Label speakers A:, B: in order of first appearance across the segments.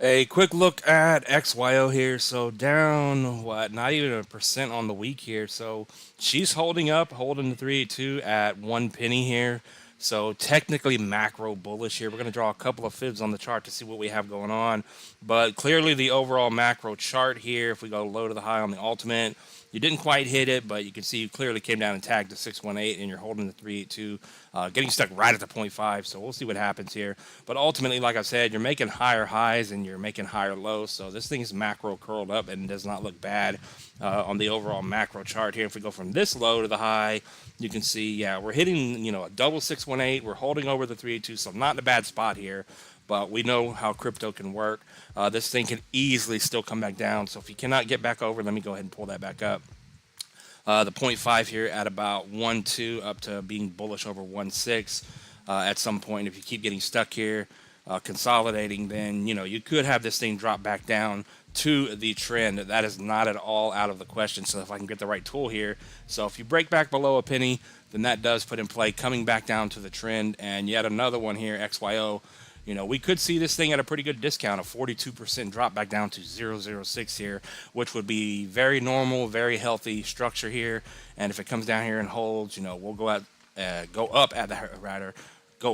A: A quick look at XYO here. So down, what, not even a percent on the week here. So she's holding up, holding the 382 at 1 penny here. So technically macro bullish here. We're going to draw a couple of fibs on the chart to see what we have going on. But clearly the overall macro chart here, if we go low to the high on the ultimate, you didn't quite hit it, but you can see you clearly came down and tagged the 618, and you're holding the 382, getting stuck right at the point 0.5. So we'll see what happens here. But ultimately, like I said, you're making higher highs and you're making higher lows. So this thing is macro curled up and does not look bad on the overall macro chart here. If we go from this low to the high, you can see, yeah, we're hitting, a double 618. We're holding over the 382, so not in a bad spot here. But we know how crypto can work. This thing can easily still come back down. So if you cannot get back over, let me go ahead and pull that back up. The point 0.5 here at about 1.2 up to being bullish over 1.6 at some point. If you keep getting stuck here, consolidating, then you could have this thing drop back down to the trend. That is not at all out of the question. So if I can get the right tool here, so if you break back below a penny, then that does put in play coming back down to the trend. And yet another one here, XYO. We could see this thing at a pretty good discount, a 42% drop back down to 0.006 here, which would be very normal, very healthy structure here. And if it comes down here and holds, we'll go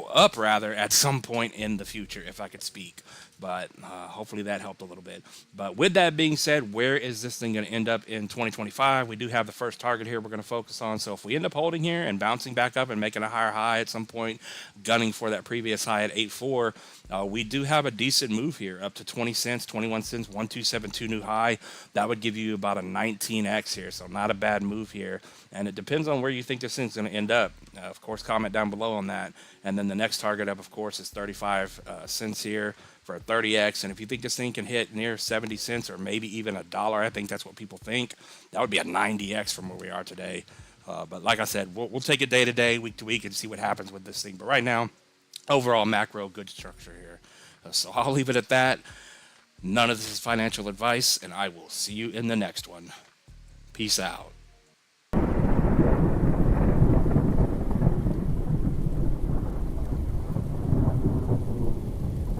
A: up rather at some point in the future, if I could speak. But hopefully that helped a little bit. But with that being said, where is this thing going to end up in 2025? We do have the first target here we're going to focus on. So if we end up holding here and bouncing back up and making a higher high at some point, gunning for that previous high at 8.4, we do have a decent move here up to 20 cents, 21 cents, 1272 new high. That would give you about a 19x here. So not a bad move here. And it depends on where you think this thing's going to end up. Of course, comment down below on that. And then the next target up, of course, is 35 cents here for a 30x. And if you think this thing can hit near 70 cents or maybe even $1, I think that's what people think, that would be a 90x from where we are today. But like I said, we'll take it day to day, week to week, and see what happens with this thing. But right now, overall macro, good structure here. So I'll leave it at that. None of this is financial advice, and I will see you in the next one. Peace out.